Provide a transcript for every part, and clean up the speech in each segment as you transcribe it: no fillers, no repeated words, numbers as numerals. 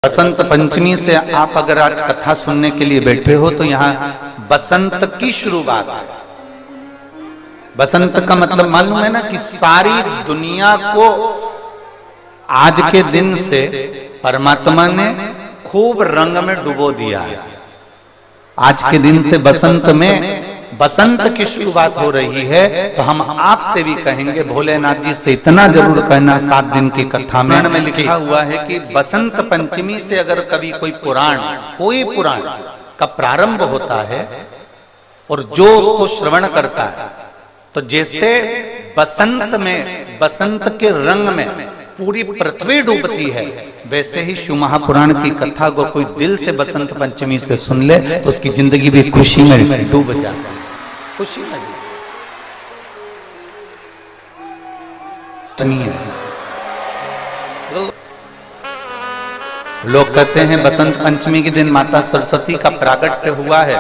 बसंत पंचमी से आप अगर आज कथा सुनने के लिए बैठे हो तो यहाँ बसंत की शुरुआत है। बसंत का मतलब मालूम है ना कि सारी दुनिया को आज के दिन से परमात्मा ने खूब रंग में डुबो दिया है। आज के दिन से बसंत में बसंत की शुरुआत हो रही है। तो हम आपसे भी कहेंगे, भोलेनाथ जी से इतना जरूर कहना, 7 दिन की कथा में लिखा हुआ है कि बसंत पंचमी से अगर कभी कोई पुराण का प्रारंभ होता है और जो उसको श्रवण करता है, तो जैसे बसंत में, बसंत के रंग में पूरी पृथ्वी डूबती है, वैसे ही शिव महापुराण की कथा को कोई दिल से बसंत पंचमी से सुन ले तो उसकी जिंदगी भी खुशी में डूब जाती है। खुशी में लोग कहते हैं बसंत पंचमी के दिन माता सरस्वती का प्रागट्य हुआ है।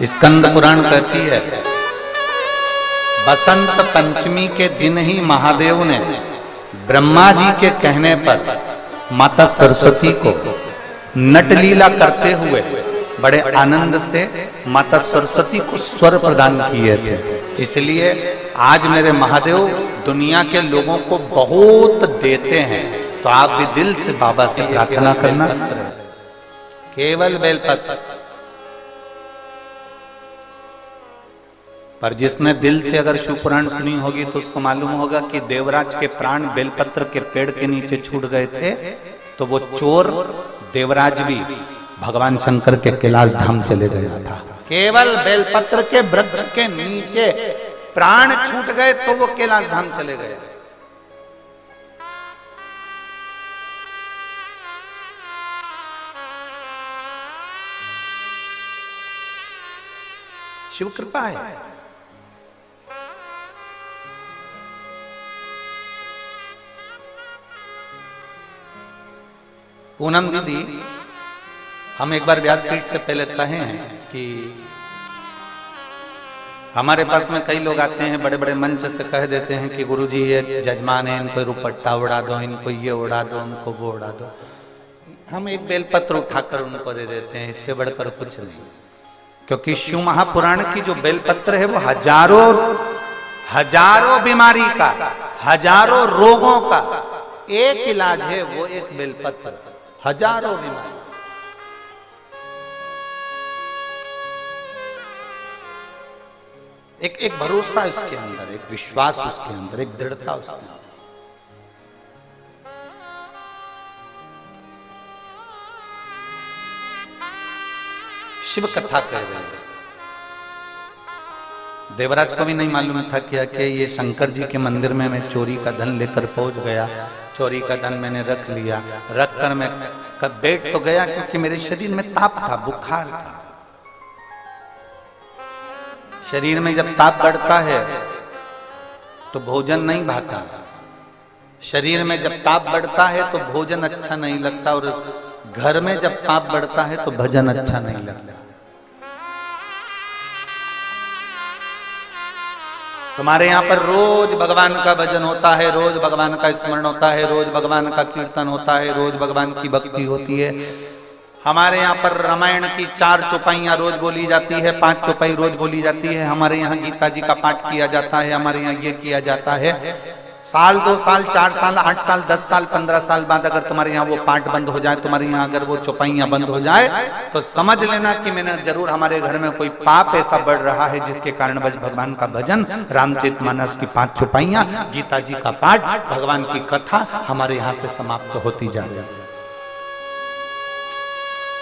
स्कंद पुराण कहती है बसंत पंचमी के दिन ही महादेव ने ब्रह्मा जी के कहने पर माता सरस्वती को नटलीला करते हुए बड़े आनंद से माता सरस्वती को स्वर प्रदान किए थे। इसलिए आज मेरे महादेव दुनिया के लोगों को बहुत देते हैं, तो आप भी दिल से बाबा से प्रार्थना करना। केवल बेलपत्र, पर जिसने दिल से अगर शिव पुराण सुनी होगी तो उसको मालूम होगा कि देवराज के प्राण बेलपत्र के पेड़ के नीचे छूट गए थे, तो वो चोर देवराज भी भगवान शंकर के कैलाश धाम चले गया था। केवल बेलपत्र के वृक्ष के नीचे प्राण छूट गए तो वो कैलाश धाम चले गए। शिव कृपा है। पूनम दीदी, हम एक बार व्यासपीठ से पहले कहे हैं कि हमारे पास में कई लोग आते हैं, बड़े बड़े मंच से कह देते हैं कि गुरुजी ये जजमान है, इनको रुपट्टा उड़ा दो, इनको ये उड़ा दो, उनको वो उड़ा दो। हम एक बेलपत्र उठाकर उनको दे देते हैं, इससे बढ़कर कुछ नहीं। क्योंकि शिव महापुराण की जो बेलपत्र है वो हजारों बीमारी का, हजारों रोगों का एक इलाज है, वो एक बेलपत्र। हजारों बीमारी, एक भरोसा उसके अंदर, एक विश्वास उसके अंदर, एक दृढ़ता उसके अंदर। शिव कथा कह रहे हैं। देवराज को भी नहीं मालूम था क्या कि ये शंकर जी के मंदिर में मैं चोरी का धन लेकर पहुंच गया। चोरी का धन मैंने रख लिया, रखकर मैं कब बैठ तो गया, क्योंकि मेरे शरीर में ताप था, बुखार था। शरीर में जब ताप बढ़ता है तो भोजन नहीं भाता, शरीर में जब ताप बढ़ता है तो भोजन अच्छा नहीं लगता, और घर में जब ताप बढ़ता है तो भजन अच्छा नहीं लगता। तुम्हारे यहाँ पर रोज भगवान का भजन होता है, रोज भगवान का स्मरण होता है, रोज भगवान का कीर्तन होता है, रोज भगवान की भक्ति होती है। हमारे यहाँ पर रामायण की 4 चौपाइयाँ रोज बोली जाती है, 5 चौपाई रोज बोली जाती है। हमारे यहाँ गीता जी का पाठ किया जाता है, हमारे यहाँ ये किया जाता है। साल 2 साल 4 साल 8 साल 10 साल 15 साल बाद अगर तुम्हारे यहाँ वो पाठ बंद हो जाए, तुम्हारे यहाँ अगर वो चौपाइयाँ बंद हो जाए, तो समझ लेना कि मैंने जरूर हमारे घर में कोई पाप ऐसा बढ़ रहा है जिसके कारण बस भगवान का भजन, रामचरितमानस की 5 चौपाइयाँ, गीता जी का पाठ, भगवान की कथा हमारे यहाँ से समाप्त होती जा रही है।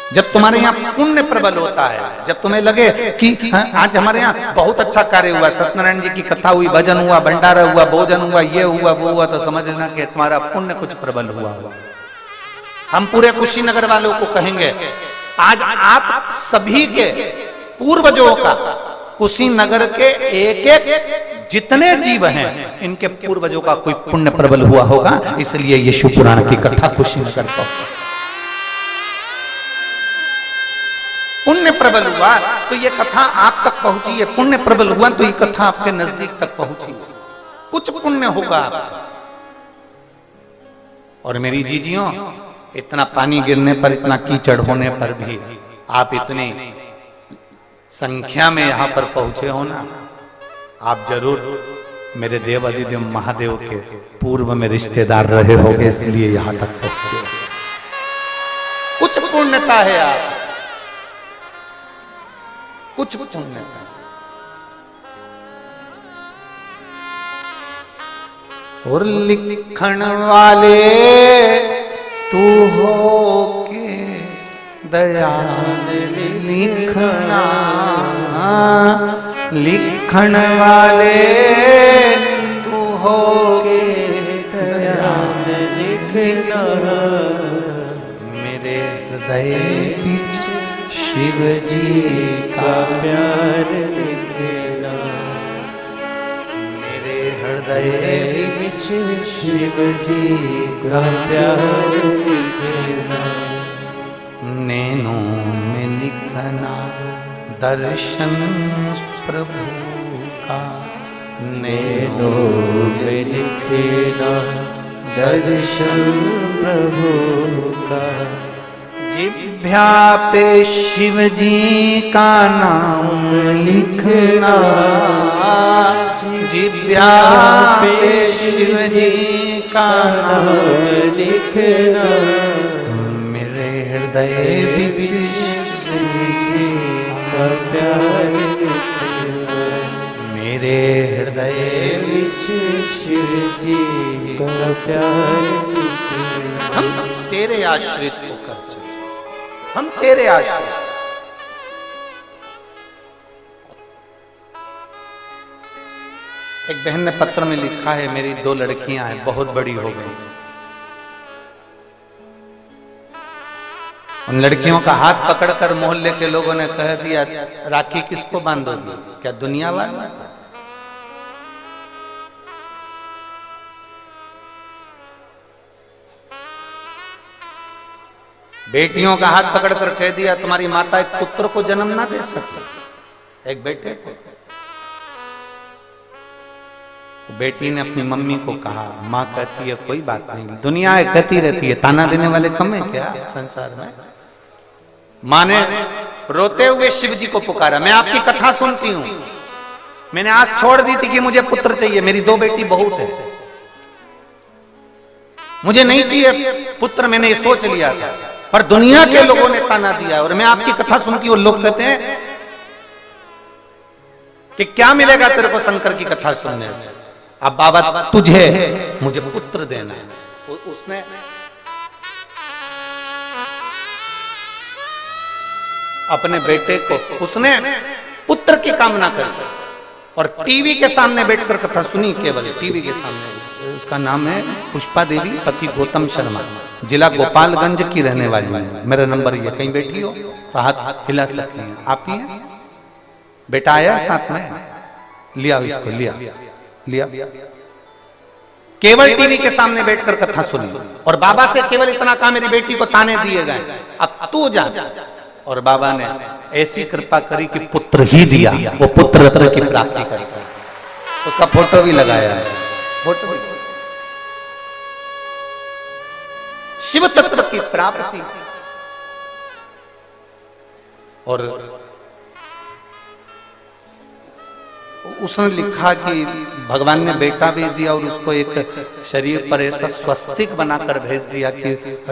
जब तुम्हारे यहाँ पुण्य प्रबल होता है, जब तुम्हें लगे कि आज हमारे यहाँ बहुत अच्छा कार्य हुआ, सत्यनारायण जी की कथा हुई, भजन हुआ, भंडारा हुआ, भोजन हुआ, ये हुआ वो हुआ, तो समझ लेना कि तुम्हारा पुण्य कुछ प्रबल हुआ। हम पूरे कुशीनगर वालों को कहेंगे, आज आप सभी के पूर्वजों का, कुशीनगर के एक जितने जीव हैं, इनके पूर्वजों का कोई पुण्य प्रबल हुआ होगा, इसलिए ये शिव पुराण की कथा कुशीनगर को पुण्य प्रबल हुआ तो ये कथा आप तक पहुंची है, पुण्य प्रबल हुआ तो ये कथा आपके नजदीक तक पहुंची, कुछ पुण्य होगा आपका। और मेरी जीजियों, इतना पानी गिरने पर, इतना कीचड़ होने पर भी आप इतनी संख्या में यहां पर पहुंचे हो ना, आप जरूर मेरे देव अधिदेव महादेव के पूर्व में रिश्तेदार रहे होगे, इसलिए यहां तक पहुंचे। कुछ पुण्यता है आप, कुछ पुण्यता। और लिखण वाले तू हो के दयाल लिखना, लिखण वाले तू हो के दयाल लिखना, मेरे हृदय बीच शिव जी का प्यार लिखना, मेरे हृदय बीच शिव जी का प्यार लिखना, नैनों में लिखना दर्शन प्रभु का, नैनों में लिखना दर्शन प्रभु का, जिभ्या पे शिव जी का नाम लिखना, जिभ्या पे शिव जी का नाम लिखना, मेरे हृदय बीच शिव जी का प्यार लिखना, मेरे हृदय बीच शिव जी का प्यार लिखना। हम तेरे आश्रित होकर चले, हम तेरे आश्रित। एक बहन ने पत्र में लिखा है, मेरी 2 लड़कियां हैं, बहुत बड़ी हो गई। उन लड़कियों का हाथ पकड़कर मोहल्ले के लोगों ने कह दिया, राखी किसको बांधोगी? क्या दुनिया वाला? बेटियों का हाथ पकड़कर कह दिया, तुम्हारी माता एक पुत्र को जन्म ना दे सकती, एक बेटे को। बेटी ने अपनी मम्मी को कहा, माँ कहती है कोई बात नहीं, दुनिया कहती रहती है, ताना देने वाले कम है क्या संसार में? माँ ने रोते हुए शिव जी को पुकारा, मैं आपकी कथा सुनती हूँ, मैंने आज छोड़ दी थी कि मुझे पुत्र चाहिए, मेरी 2 बेटी बहुत है, मुझे नहीं चाहिए पुत्र, मैंने ये सोच लिया था, पर दुनिया के लोगों ने ताना दिया और मैं आपकी कथा सुनती हूँ। लोग कहते हैं कि क्या मिलेगा तेरे को शंकर की कथा सुनने से? अब बाबा तुझे मुझे पुत्र देना है। उसने अपने बेटे को, उसने पुत्र की कामना कर और टीवी के सामने बैठकर कथा सुनी, केवल टीवी के सामने। उसका नाम है पुष्पा देवी, पति गौतम शर्मा, जिला गोपालगंज की रहने वाली है। मेरा नंबर ये, कहीं बैठी हो तो हाथ हिला सकती हैं। आप ही हैं? बेटा आया साथ में, लिया इसको, लिया लिया। केवल टीवी के सामने बैठकर कथा सुनी और बाबा से केवल इतना कहा, मेरी बेटी को ताने दिए गए, अब तू जा। और बाबा ने ऐसी कृपा करी कि पुत्र ही दिया, वो पुत्र रत्न की प्राप्ति करी। उसका फोटो भी लगाया है, फोटो भी। शिव तत्व की प्राप्ति। और उसने लिखा कि भगवान ने बेटा भी दिया और उसको एक शरीर पर ऐसा स्वस्तिक बनाकर भेज दिया कि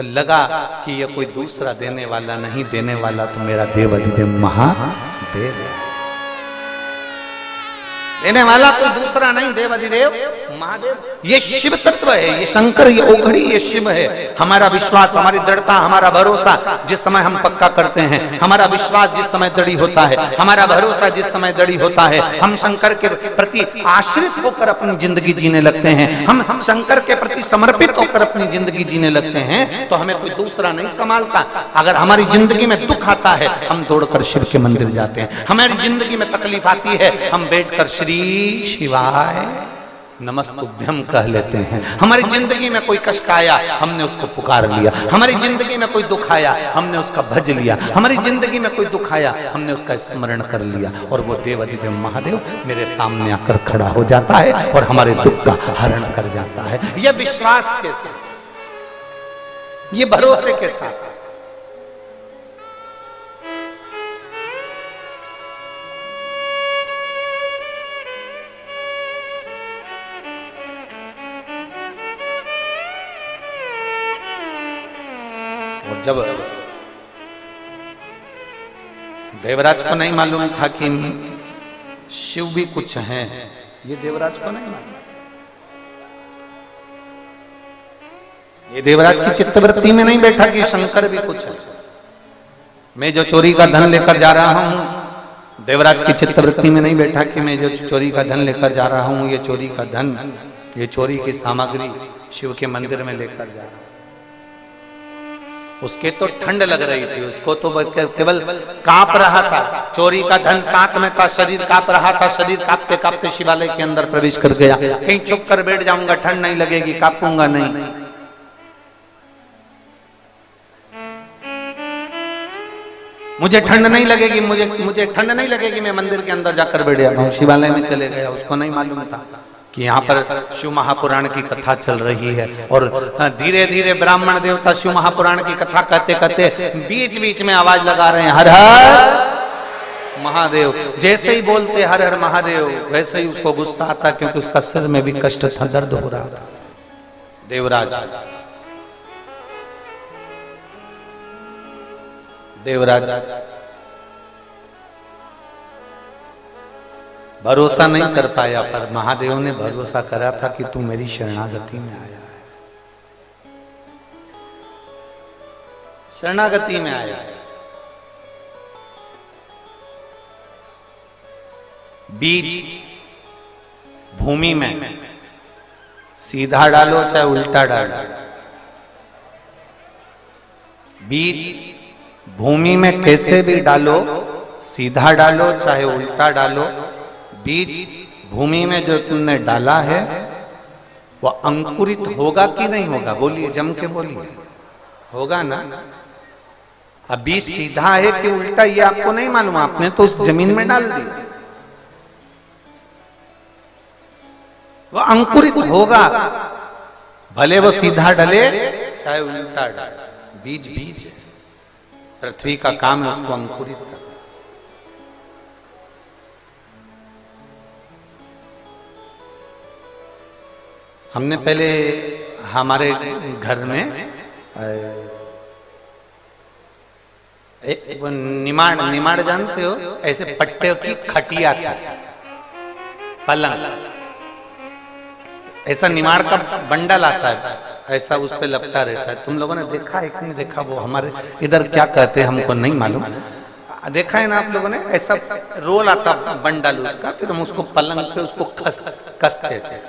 लगा कि ये कोई दूसरा देने वाला नहीं, देने वाला तो मेरा देव अधिदेव महादेव है। देने वाला कोई दूसरा नहीं, देव अधिदेव महादेव। ये शिव तत्व है, ये शंकर, ये ओघड़ी, ये शिव है। हमारा विश्वास, हमारी दृढ़ता, हमारा भरोसा जिस समय हम पक्का करते हैं, हमारा विश्वास जिस समय दृढ़ होता है, हमारा भरोसा जिस समय दृढ़ होता है, हम शंकर के प्रति आश्रित होकर अपनी जिंदगी जीने लगते हैं, हम शंकर के प्रति समर्पित होकर अपनी जिंदगी जीने लगते हैं, तो हमें कोई दूसरा नहीं संभालता। अगर हमारी जिंदगी में दुख आता है, हम दौड़कर शिव के मंदिर जाते हैं। हमारी जिंदगी में तकलीफ आती है, हम बैठकर श्री शिवाय नमस्तुभ्यम कह लेते हैं। हमारी जिंदगी में कोई कष्ट आया, हमने उसको पुकार लिया। हमारी जिंदगी में कोई दुख आया, हमने उसका भज लिया। हमारी जिंदगी में कोई दुख आया, हमने उसका स्मरण कर लिया और वो देव अधिदेव महादेव मेरे सामने आकर खड़ा हो जाता है और हमारे दुख का हरण कर जाता है। यह विश्वास के साथ, ये भरोसे के साथ। और जब देवराज को नहीं मालूम था कि शिव भी कुछ हैं, ये देवराज को नहीं मालूम। ये देवराज की चित्तवृत्ति में नहीं बैठा कि शंकर भी कुछ है। मैं जो चोरी का धन लेकर जा रहा हूं, देवराज की चित्तवृत्ति में नहीं बैठा कि मैं जो चोरी का धन लेकर जा रहा हूं, ये चोरी का धन, ये चोरी की सामग्री शिव के मंदिर में लेकर जा रहा हूं। उसके तो ठंड लग रही थी, उसको तो केवल कांप रहा था। चोरी का धन साथ में था, शरीर कांप रहा था। शरीर कांपते कांपते शिवालय के अंदर प्रवेश कर गया। कहीं छुप कर बैठ जाऊंगा, ठंड नहीं लगेगी, कांपूंगा नहीं। मुझे ठंड नहीं लगेगी, मुझे ठंड नहीं लगेगी, मैं मंदिर के अंदर जाकर बैठ जाता हूँ। शिवालय में चले गया। उसको नहीं मालूम था कि यहाँ पर शिव महापुराण की कथा चल रही है। और धीरे धीरे ब्राह्मण देवता शिव महापुराण की कथा कहते कहते बीच बीच में आवाज लगा रहे हैं, हर हर महादेव। जैसे ही बोलते हर हर महादेव, वैसे ही उसको गुस्सा आता, क्योंकि उसका सिर में भी कष्ट था, दर्द हो रहा था। देवराज भरोसा नहीं कर पाया, पर महादेव ने भरोसा करा था कि तू मेरी शरणागति में आया है, शरणागति में आया है। बीज भूमि में सीधा डालो चाहे उल्टा डालो, बीज भूमि में कैसे भी डालो, सीधा डालो चाहे उल्टा डालो, बीज भूमि में जो तुमने डाला है वो अंकुरित होगा कि नहीं होगा? बोलिए, जम के बोलिए। होगा ना? अब बीज सीधा है कि उल्टा ये आपको नहीं मालूम, आपने तो उस जमीन में डाल दिया। वो अंकुरित होगा, भले वो सीधा डले चाहे उल्टा डाले। बीज बीज है, पृथ्वी का काम है उसको अंकुरित करना। हमने पहले हमारे घर में निमाड़ जानते हो, ऐसे पट्टे की खटिया थी, पलंग, ऐसा निमाड़ का बंडल आता है, ऐसा उस पे लपटा रहता है। तुम लोगों ने देखा है कि नहीं देखा? वो हमारे इधर क्या कहते हैं हमको नहीं मालूम, देखा है ना आप लोगों ने? ऐसा रोल आता बंडल उसका, फिर हम उसको पलंग पे उसको कसते थे।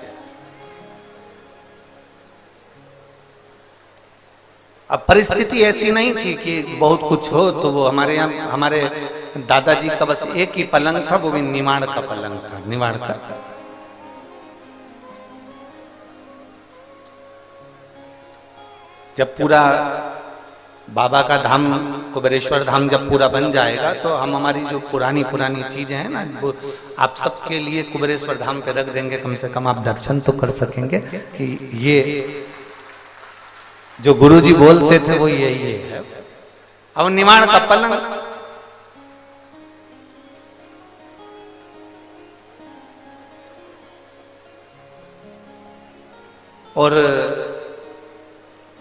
अब परिस्थिति ऐसी नहीं थी कि बहुत कुछ हो, तो वो हमारे यहाँ हमारे दादाजी का बस एक ही पलंग था, वो भी निमाड़ का पलंग था, निमाड़ का। जब पूरा बाबा का धाम, कुबेरेश्वर धाम जब पूरा बन जाएगा, तो हम हमारी जो पुरानी चीजें हैं ना, वो आप सबके लिए कुबेरेश्वर धाम पे रख देंगे। कम से कम आप दर्शन तो कर सकेंगे कि ये जो गुरुजी बोलते थे वो यही है। अब निमाड़ का पलंग, और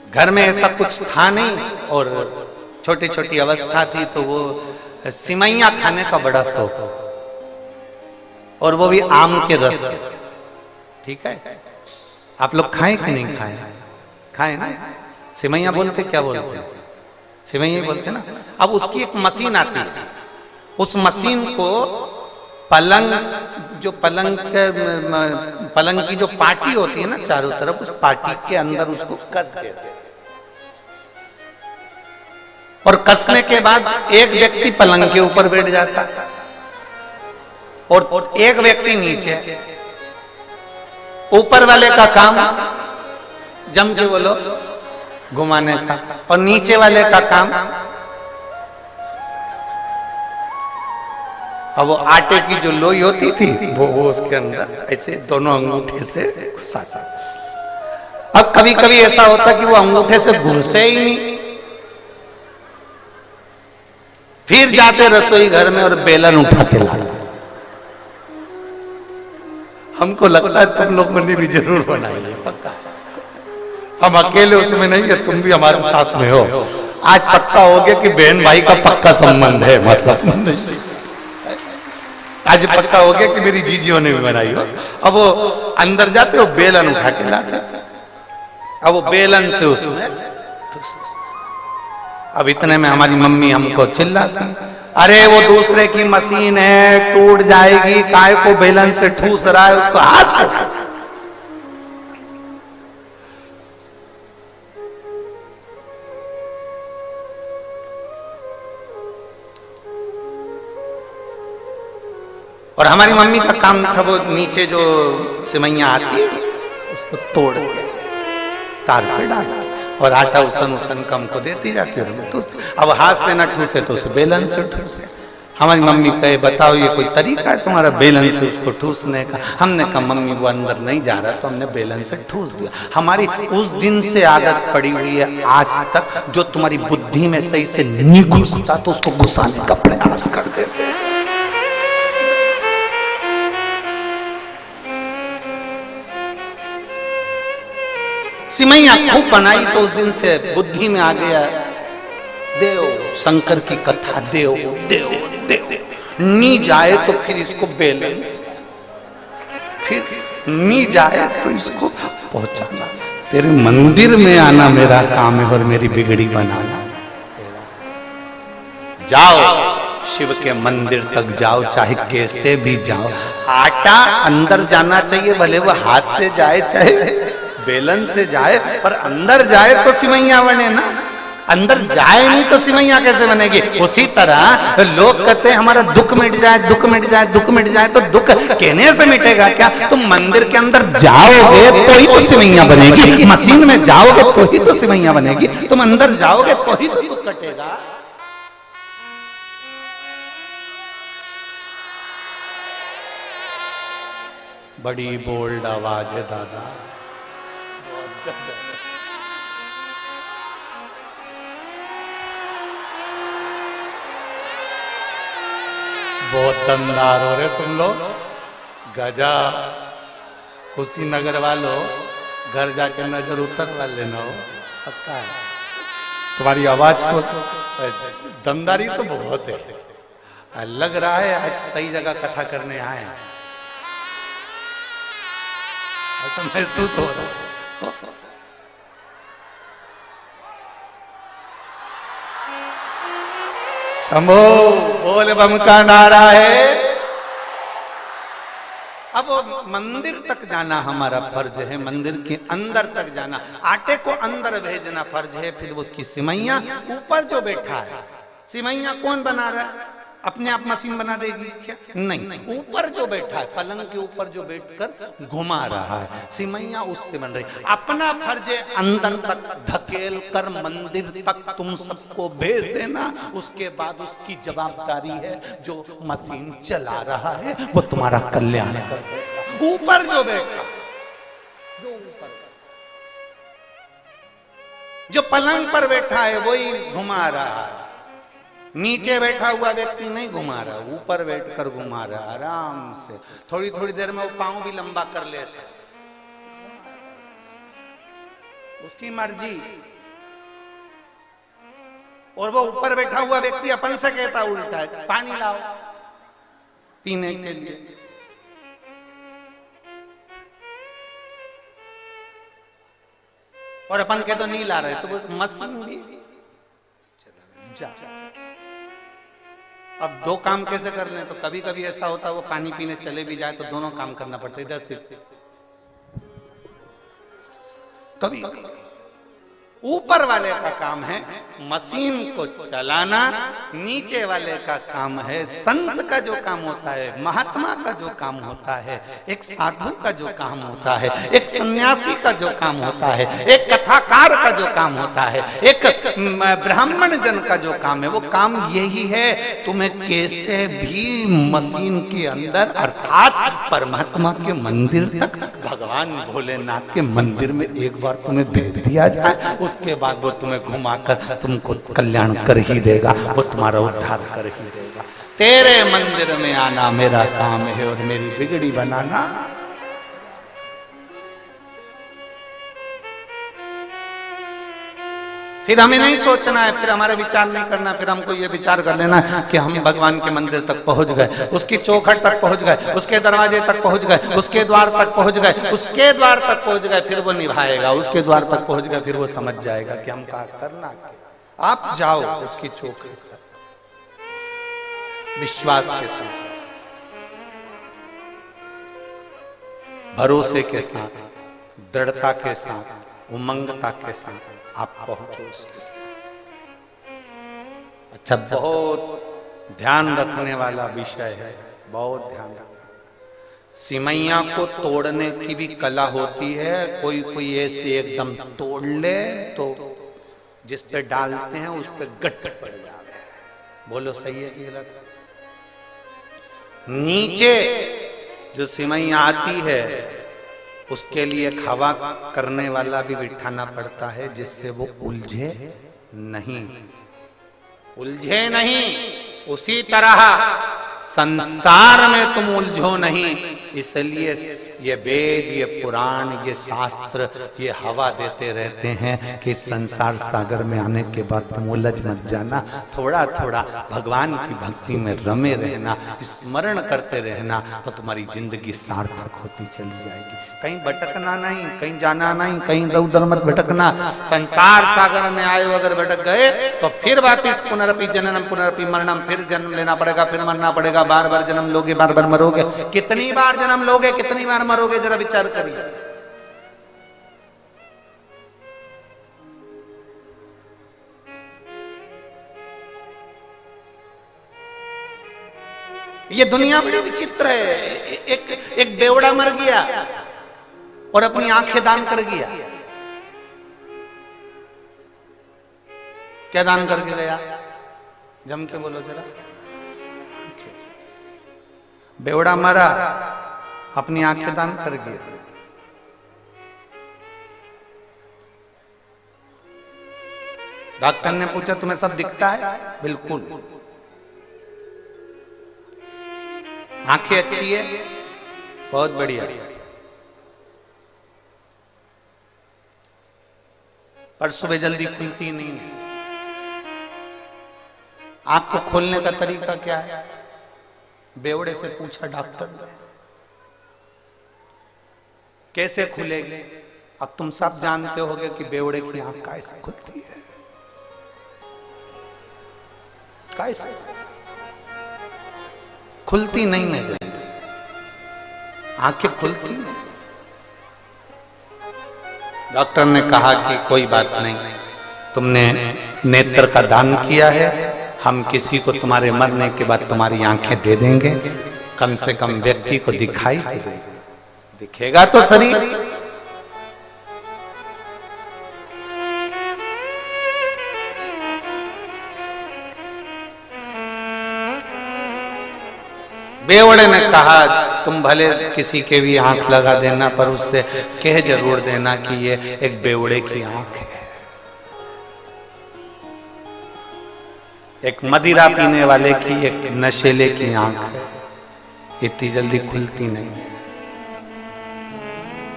घर में ऐसा कुछ था नहीं, और छोटी छोटी अवस्था थी, तो वो सिमैया खाने का बड़ा शौक, और वो भी आम के रस। ठीक है, आप लोग खाएं कि नहीं खाएं? खाएं ना? सिमैया बोलते क्या बोलते हैं? सिमैया बोलते ना। अब उसकी एक मशीन आती है, उस मशीन को पलंग, जो पलंग की जो पाटी होती है ना चारों तरफ, उस पाटी के अंदर उसको कस देते हैं, और कसने के बाद एक व्यक्ति पलंग के ऊपर बैठ जाता है और एक व्यक्ति नीचे। ऊपर वाले का काम जम के बोलो घुमाने का, और नीचे वाले का काम, अब वो आटे की जो लोई होती थी वो उसके अंदर ऐसे दोनों अंगूठे से घुसाता। अब कभी कभी ऐसा होता कि वो अंगूठे से घुसे ही नहीं, फिर जाते रसोई घर में और बेलन उठा के लाते। हमको लगता है तुम लोगों ने भी जरूर बनाई है, पक्का। हम अकेले उसमें नहीं है, तुम भी हमारे साथ में हो। आज पक्का हो गया कि बहन भाई का पक्का संबंध है, मतलब आज पक्का हो गया कि मेरी जीजियों ने भी बनाई हो। अब वो अंदर जाते हो, बेलन उठा के लाते, अब वो बेलन से उसमें, अब इतने में हमारी मम्मी हमको चिल्लाती, अरे वो दूसरे की मशीन है, टूट जाएगी, काय को बेलन से ठूस रहा है, उसको हाथ से। और हमारी मम्मी का काम था वो नीचे जो सिमैया आती है उसको तोड़ के तार पे डाल और आटा उसन उसन कम को देती जाती है। अब हाथ से ना ठूसे तो उसे बेलन से ठूसे। हमारी मम्मी कहे बताओ ये कोई तरीका है तुम्हारा बेलन से उसको ठूसने का? हमने कहा मम्मी वो अंदर नहीं जा रहा, तो हमने बेलन से ठूस दिया। हमारी उस दिन से आदत पड़ी हुई है आज तक, जो तुम्हारी बुद्धि में सही से नहीं घुसता तो उसको घुसाने का प्रयास कर देते हैं। सिमैया खूब बनाई तो उस दिन से बुद्धि में आ गया, देव शंकर की कथा, देव देव देव। नी जाए तो फिर इसको बेलन, फिर नी जाए तो इसको पहुंचाना। तेरे मंदिर में आना मेरा काम है और मेरी बिगड़ी बनाना। जाओ शिव के मंदिर तक जाओ, चाहे कैसे भी जाओ। आटा अंदर जाना चाहिए, भले वो हाथ से जाए चाहे बेलन से जाए, पर अंदर जाए तो सिमैया बने ना। अंदर जाए नहीं तो सिमैया कैसे बनेगी? उसी तरह लोग कहते हैं हमारा दुख मिट जाए, दुख मिट जाए, दुख मिट जाए, तो दुख कहने से मिटेगा क्या? तुम मंदिर के अंदर जाओगे तो ही तो सिमैया बनेगी। मशीन में जाओगे तो ही तो सिमैया बनेगी। तुम अंदर जाओगे तो ही तो दुख कटेगा। बड़ी बोल्ड आवाज है दादा, बहुत दमदार हो रहे तुम लोग। गजा कुशीनगर वालों, घर जाके नजर उतरवा लेना हो, पक्का है। तुम्हारी आवाज को दमदारी तो बहुत है। लग रहा है आज सही जगह कथा करने आए हैं, ऐसा महसूस हो रहा है। शंभो बोल बम का नारा है। अब मंदिर तक जाना हमारा फर्ज है, मंदिर के अंदर तक जाना, आटे को अंदर भेजना फर्ज है। फिर उसकी सिमैया ऊपर जो बैठा है, सिमैया कौन बना रहा है? अपने आप मशीन बना देगी क्या? नहीं, ऊपर जो बैठा है, पलंग के ऊपर जो बैठकर घुमा रहा है, सिमैया उससे बन रही। अपना फर्ज है अंदर तक धकेल कर मंदिर तक तुम सबको भेज देना। उसके बाद उसकी जवाबदारी है, जो मशीन चला रहा है वो तुम्हारा कल्याण कर देगा। ऊपर जो बैठा, जो पलंग पर बैठा है वही घुमा रहा है। नीचे बैठा हुआ व्यक्ति नहीं घुमा रहा, ऊपर बैठकर घुमा रहा आराम से। थोड़ी थोड़ी देर में वो पांव भी लंबा कर लेते, उसकी मर्जी। और वो ऊपर बैठा हुआ व्यक्ति अपन से कहता उल्टा है, पानी लाओ पीने के लिए। और अपन कह तो नहीं ला रहे, तो वो मशीन भी जा। अब दो काम कैसे कर लें? तो कभी कभी ऐसा होता है वो पानी पीने चले भी जाए तो दोनों काम करना पड़ता है, इधर से कभी ऊपर वाले का काम है मशीन को चलाना, नीचे वाले का काम है, संत का जो काम होता है, महात्मा का जो काम होता है, एक साधु का जो काम होता है, एक सन्यासी का जो काम होता है, एक कथाकार का जो काम होता है, एक ब्राह्मण जन का जो काम है, वो काम यही है, तुम्हें कैसे भी मशीन के अंदर अर्थात परमात्मा के मंदिर तक, भगवान भोलेनाथ के मंदिर में एक बार तुम्हें भेज दिया जाए, उसके बाद वो तुम्हें घुमाकर तुमको कल्याण कर ही देगा, वो तुम्हारा उद्धार कर ही देगा। तेरे मंदिर में आना मेरा काम है और मेरी बिगड़ी बनाना। फिर हमें नहीं सोचना है, फिर हमारे विचार नहीं करना, फिर हमको ये विचार कर लेना कि हम भगवान के मंदिर तक पहुंच गए, उसकी चौखट तक पहुंच गए, उसके दरवाजे तक पहुंच गए, उसके द्वार तक पहुंच गए, उसके द्वार तक पहुंच गए, फिर वो निभाएगा, उसके द्वार तक पहुंच गए, फिर वो समझ जाएगा कि हम क्या करना है। आप जाओ उसकी चौखट तक विश्वास के साथ, भरोसे के साथ, दृढ़ता के साथ, उमंगता के साथ आप पहुंचो उसके साथ। अच्छा, बहुत ध्यान रखने वाला विषय है, बहुत ध्यान रखना। सिमैया को तोड़ने की भी कला होती है, कोई कोई ऐसे एकदम तोड़ ले तो जिस पे डालते हैं उस पे गट्ट पड़ जाता है। बोलो सही है कि गलत? नीचे जो सिमैया आती है उसके लिए हवा करने वाला भी बिठाना पड़ता है, जिससे वो उलझे नहीं, उलझे नहीं। उसी तरह संसार में तुम उलझो नहीं, इसलिए ये वेद, ये पुराण, ये शास्त्र, ये हवा देते रहते हैं कि संसार सागर में आने के बाद तुम उलझ मत जाना, थोड़ा थोड़ा भगवान की भक्ति में रमे रहना, स्मरण करते रहना, तो तुम्हारी जिंदगी सार्थक होती चली जाएगी। कहीं भटकना नहीं, कहीं जाना नहीं, कहीं इधर उधर मत भटकना। संसार सागर में आए अगर भटक गए तो फिर वापिस पुनरपि जननम पुनरपि मरणम, फिर जन्म लेना पड़ेगा, फिर मरना पड़ेगा, बार बार जन्म लोगे, बार बार मरोगे। कितनी बार जन्म लोगे, कितनी बार मरोगे, जरा विचार करिए। ये दुनिया बड़ी विचित्र है। एक बेवड़ा मर गया और अपनी आंखें दान कर गया। क्या दान करके गया? जम के बोलो जरा। बेवड़ा मरा, अपनी आंखें दान कर गया। डॉक्टर ने पूछा तुम्हें सब दिखता है? बिल्कुल। आंखें अच्छी है? बहुत बढ़िया। पर सुबह जल्दी खुलती नहीं है। आंख को खोलने का तरीका क्या है? बेवड़े से पूछा डॉक्टर ने, कैसे खुलेगी? अब तुम सब जानते होगे कि बेवड़े की आंख कैसे खुलती है। कैसे खुलती नहीं है जल्दी, आंखें खुलती नहीं। डॉक्टर ने कहा कि कोई बात नहीं, तुमने नेत्र का दान किया है, हम किसी को तुम्हारे मरने के बाद तुम्हारी आंखें दे देंगे, कम से कम व्यक्ति को दिखाई तो देगा, दिखेगा तो शरीर। बेवड़े ने कहा तुम भले किसी के भी आंख लगा देना, पर उससे कह जरूर देना कि ये एक बेवड़े की आंख है। एक मदिरा पीने वाले की, एक नशेले की आंख है, इतनी जल्दी खुलती नहीं है।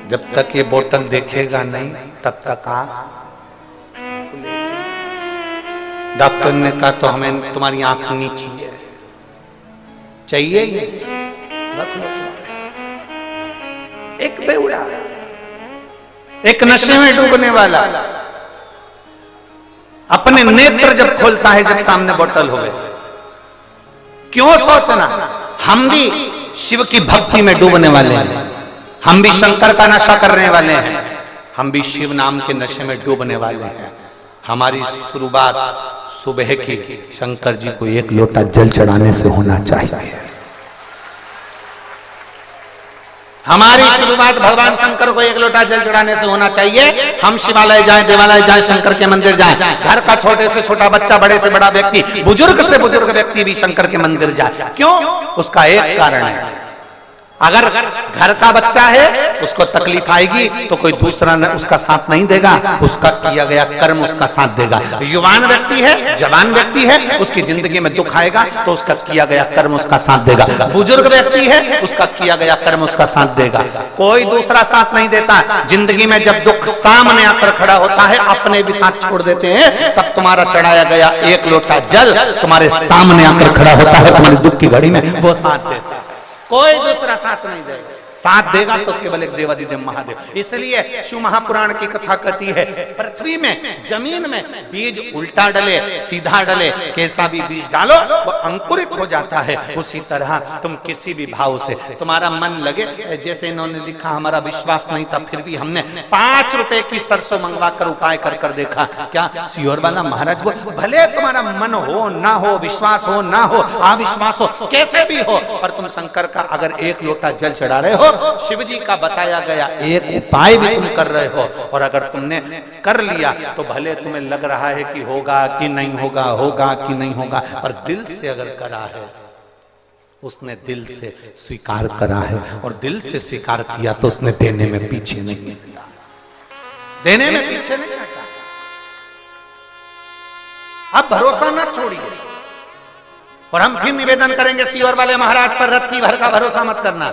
जब तक ये बोतल देखेगा नहीं तब तक आंख। डॉक्टर ने कहा तो हमें तुम्हारी आंख नीची है, चाहिए ये रख लो। एक बेवड़ा, एक नशे में डूबने वाला अपने नेत्र जब खोलता है, जब सामने बोतल हो गए, क्यों सोचना? हम भी शिव की भक्ति में डूबने वाले हैं, हम भी शंकर का नशा करने वाले हैं, हम भी शिव नाम के नशे में डूबने वाले हैं। हमारी शुरुआत सुबह की शंकर जी को एक लोटा जल चढ़ाने से होना चाहिए। हमारी शुरुआत भगवान शंकर को एक लोटा जल चढ़ाने से होना चाहिए। हम शिवालय जाएं, देवालय जाएं, शंकर के मंदिर जाएं, घर का छोटे से छोटा बच्चा, बड़े से बड़ा व्यक्ति, बुजुर्ग से बुजुर्ग व्यक्ति भी शंकर के मंदिर जाए। क्यों? उसका एक कारण है, अगर घर का बच्चा है उसको तकलीफ आएगी तो कोई दूसरा उसका साथ नहीं देगा, उसका किया गया कर्म उसका साथ देगा। युवान व्यक्ति है, जवान व्यक्ति है, उसकी जिंदगी में दुख आएगा तो उसका किया गया कर्म उसका साथ देगा। बुजुर्ग व्यक्ति है, उसका किया गया कर्म उसका साथ देगा। कोई दूसरा साथ नहीं देता। जिंदगी में जब दुख सामने आकर खड़ा होता है, अपने भी साथ छोड़ देते हैं, तब तुम्हारा चढ़ाया गया एक लोटा जल तुम्हारे सामने आकर खड़ा होता है, तुम्हारी दुख की घड़ी में वो साथ देता है। कोई दूसरा साथ नहीं देगा। साथ देगा तो केवल एक देवादिदेव महादेव। इसलिए शिव महापुराण की कथा कहती है, पृथ्वी में, जमीन में बीज उल्टा डले सीधा डले, कैसा भी बीज डालो वो अंकुरित हो जाता है। उसी तरह तुम किसी भी भाव से तुम्हारा मन लगे, जैसे इन्होंने लिखा, हमारा विश्वास नहीं था फिर भी हमने 5 रुपए की सरसों मंगवा कर उपाय कर कर देखा। क्या सियोर वाला महाराज को, भले तुम्हारा मन हो ना हो, विश्वास हो ना हो, अविश्वास हो, कैसे भी हो, पर तुम शंकर का अगर एक लोटा जल चढ़ा रहे हो, शिव जी का बताया गया एक उपाय भी तुम कर रहे हो, और अगर तुमने कर लिया तो भले तुम्हें लग रहा है कि होगा कि नहीं होगा, होगा कि नहीं होगा, पर दिल से अगर करा है, उसने दिल से स्वीकार करा है, और दिल से स्वीकार किया तो उसने देने में पीछे नहीं हटा, देने में पीछे नहीं हटा। अब भरोसा न छोड़िए। और हम फिर निवेदन करेंगे सियोर वाले महाराज पर रत्ती भर का भरोसा मत करना।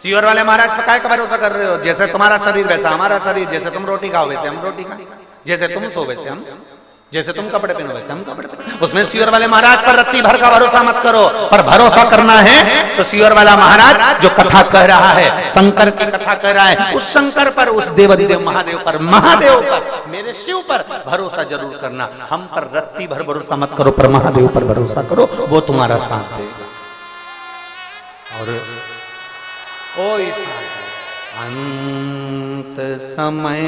सियोर वाले महाराज पर काय का भरोसा कर रहे हो? जैसे तुम्हारा शरीर वैसा हमारा शरीर, जैसे तुम रोटी खाओ वैसे हम रोटी खाएं, जैसे तुम सो वैसे हम, जैसे तुम कपड़े पहनो वैसे हम कपड़े पहनो। उसमें सियोर वाले महाराज पर रत्ती भर का भरोसा मत करो, पर भरोसा करना है तो सियोर वाला महाराज जो कथा कह रहा है, शंकर की कथा कह रहा है, उस शंकर पर, उस देवादिदेव महादेव पर, महादेव पर, मेरे शिव पर भरोसा जरूर करना। हम पर रत्ती भर भरोसा मत करो, पर महादेव पर भरोसा करो, वो तुम्हारा साथ देगा। और कोई अंत समय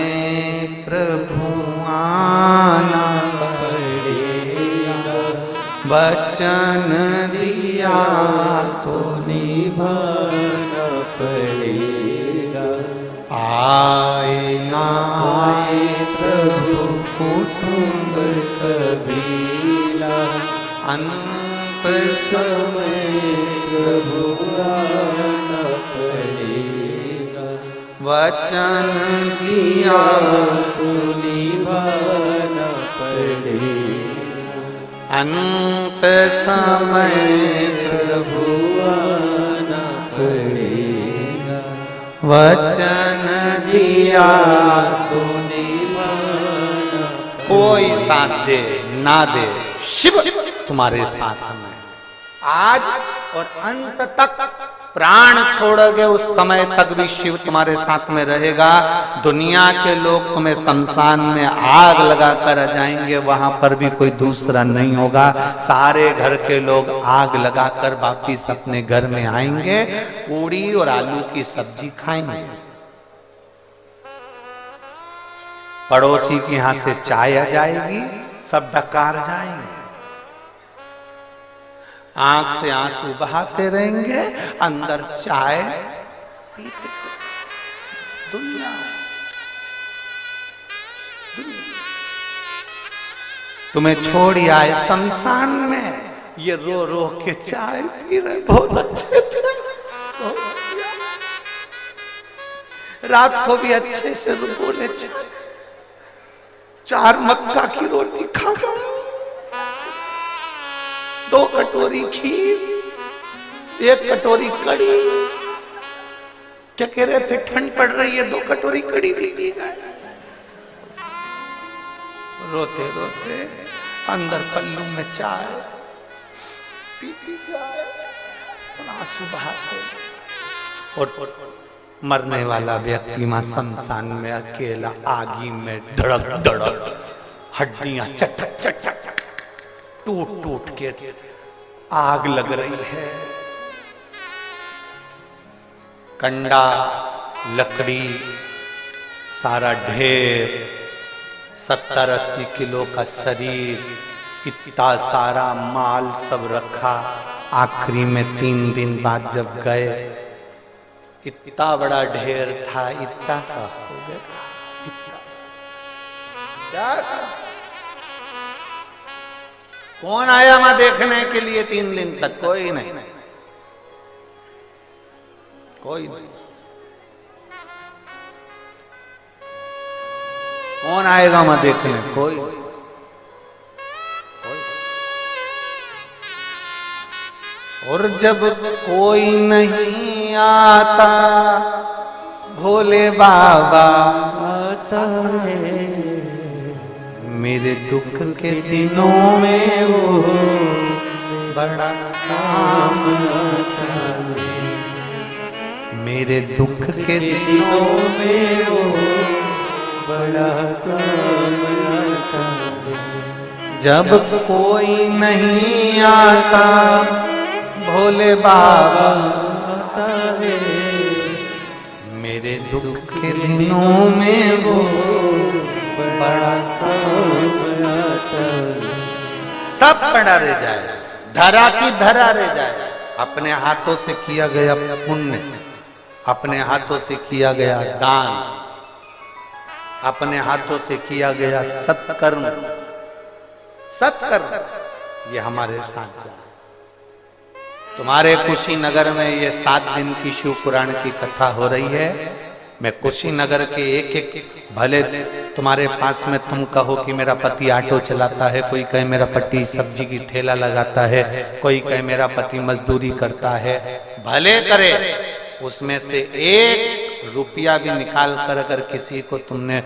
प्रभु आना पड़ेगा, वचन दिया तो निभाना पड़ेगा। आए ना आए प्रभु कुटुंब कबीला, अंत समय प्रभु आना पड़ेगा, वचन दिया तो निभाना पड़ेगा। अंत समय प्रभु आना पड़ेगा, वचन दिया तो निभाना। कोई साथ दे ना दे, शिव तुम्हारे साथ में आज और अंत तक। प्राण छोड़ोगे उस समय तक भी शिव तुम्हारे साथ में रहेगा। दुनिया के लोग तुम्हें शमशान में आग लगा कर जाएंगे, वहां पर भी कोई दूसरा नहीं होगा। सारे घर के लोग आग लगाकर वापिस अपने घर में आएंगे, पूड़ी और आलू की सब्जी खाएंगे। पड़ोसी के यहां से चाय आ जाएगी, सब डकार जाएंगे, आंख से आंसू बहाते रहेंगे, अंदर चाय पीते। दुनिया तुम्हें छोड़ आए शमशान में, ये रो रो के चाय पी रहे, बहुत अच्छे थे, रात को भी अच्छे से बोले, 4 मक्का की रोटी खा, 2 कटोरी खीर, 1 कटोरी कड़ी। क्या कह रहे थे? ठंड पड़ रही है, 2 कटोरी कड़ी भी पी गए। रोते रोते अंदर पल्लू में चाय पीती जाए और आंसू बहाते। और मरने वाला व्यक्ति वहां शमशान में अकेला आगी में धड़क धड़क, हड्डियां चटक चटक टूट टूट के आग लग रही है। कंडा लकड़ी सारा ढेर 70-80 किलो का शरीर, इतना सारा माल सब रखा। आखिरी में 3 दिन बाद जब गए, इतना बड़ा ढेर था, इतना सा हो गया, इतना सा। क्या कौन आया वहां देखने के लिए 3 दिन तक? कोई नहीं, कोई नहीं। कौन आएगा वहां देखने? कोई। और जब कोई नहीं आता, भोले बाबा आता है। मेरे दुख के दिनों में वो बड़ा काम आता है। मेरे दुख के दिनों में वो बड़ा काम आता है। जब कोई नहीं आता, भोले बाबा आता है। मेरे दुख के दिनों में वो बड़ा काम आता है। सब पड़ा रह जाए, धरा की धरा रह जाए। अपने हाथों से किया गया पुण्य, अपने हाथों से किया गया दान, अपने हाथों से किया गया सत्कर्म, सत्कर्म, ये हमारे साथ जाए। तुम्हारे कुशीनगर में ये 7 दिन की शिव पुराण की कथा हो रही है। मैं कुशीनगर के एक भले तुम्हारे पास में तुम कहो कि मेरा पति ऑटो चलाता है, कोई कहे मेरा पति सब्जी की ठेला लगाता है, कोई कहे मेरा पति मजदूरी करता है, भले करे। उसमें से 1 रुपया भी निकाल कर अगर किसी को तुमने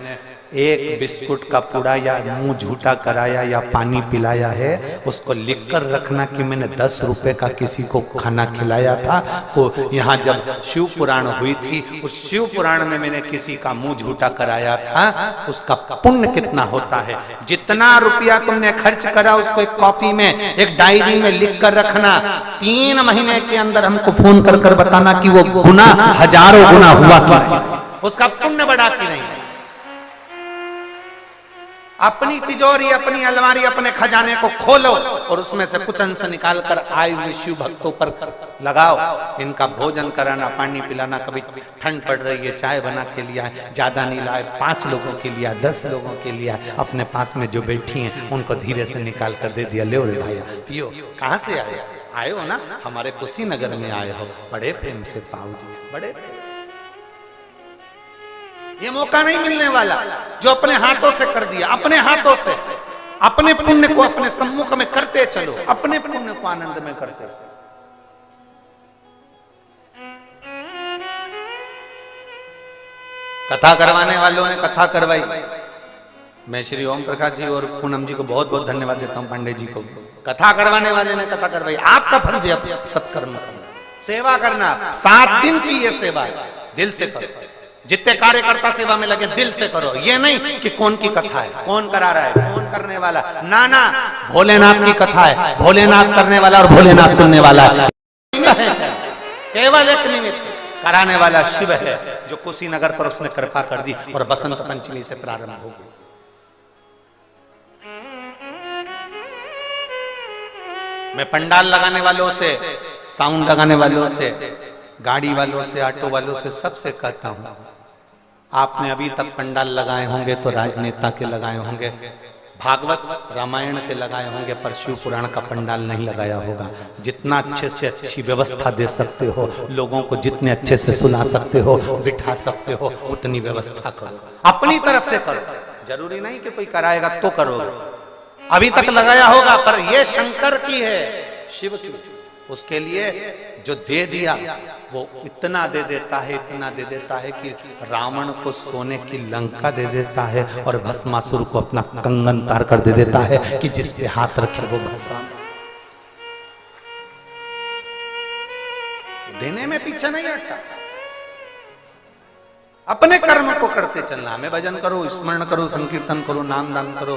1 बिस्कुट का पूड़ा या मुंह झूठा कराया या पानी पिलाया है, उसको लिख कर रखना कि मैंने 10 रुपए का किसी को खाना खिलाया था। तो यहाँ जब शिव पुराण हुई थी, उस शिव पुराण में मैंने किसी का मुंह झूठा कराया था, उसका पुण्य कितना होता है। जितना रुपया तुमने खर्च करा उसको एक कॉपी में, एक डायरी में लिख कर रखना। 3 महीने के अंदर हमको फोन कर कर बताना कि वो गुना हजारों गुना हुआ कि नहीं, उसका पुण्य बढ़ा कि नहीं। अपनी तिजोरी, अपनी अलमारी, अपने खजाने को खोलो और उसमें से कुछ अंश निकाल कर आए हुए शिव भक्तों पर लगाओ। इनका भोजन कराना, पानी पिलाना, कभी ठंड पड़ रही है चाय बना के लिया है, ज्यादा नहीं लाए, 5 लोगों के लिए, 10 लोगों के लिए, अपने पास में जो बैठी हैं उनको धीरे से निकाल कर दे दिया, ले रे भैया पियो। कहाँ से आए? आए हो ना, हमारे कुशीनगर में आए हो, बड़े प्रेम से पाऊ जी, बड़े। ये मौका नहीं मिलने वाला जो अपने हाथों से कर दिया, अपने हाथों से। अपने पुण्य को अपने सम्मुख में करते चलो, अपने पुण्य को आनंद में करते चलो। कथा करवाने वालों ने कथा करवाई। मैं श्री ओम प्रकाश जी और पूनम जी को बहुत बहुत धन्यवाद देता हूं, पांडे जी को। कथा करवाने वाले ने कथा करवाई। आपका फर्ज है सत्कर्म करना, सेवा करना। 7 दिन की ये सेवा है, दिल से करो। जितने कार्यकर्ता सेवा में लगे दिल से करो। ये नहीं कि कौन की कथा है, कौन करा रहा है, कौन करने वाला, ना ना, भोलेनाथ की कथा है, भोलेनाथ करने वाला और भोलेनाथ सुनने वाला है। केवल एक निमित्त कराने वाला शिव है, जो कुशीनगर पर उसने कृपा कर दी और बसंत पंचमी से प्रारंभ हो गई। मैं पंडाल लगाने वालों से, साउंड लगाने वालों से, गाड़ी वालों से, ऑटो वालों से, सबसे कहता हूं, आपने अभी तक पंडाल लगाए होंगे तो राजनेता के लगाए होंगे, भागवत रामायण के लगाए होंगे, पर शिव पुराण का पंडाल नहीं लगाया होगा। जितना अच्छे से अच्छी व्यवस्था दे सकते हो, लोगों को जितने अच्छे से सुना सकते हो, बिठा सकते हो, उतनी व्यवस्था करो, अपनी तरफ से करो। जरूरी नहीं कि कोई कराएगा तो करोगे। अभी तक लगाया होगा, पर यह शंकर की है, शिव की। उसके लिए जो दे दिया वो इतना दे देता है, इतना दे देता है कि रावण को सोने की लंका दे देता है और भस्मासुर को अपना कंगन तार कर दे देता है कि जिस पे हाथ रखे वो भस्म। देने में पीछे नहीं हटता। अपने कर्म को करते चलना। हमें भजन करो, स्मरण करो, संकीर्तन करो, नाम दान करो,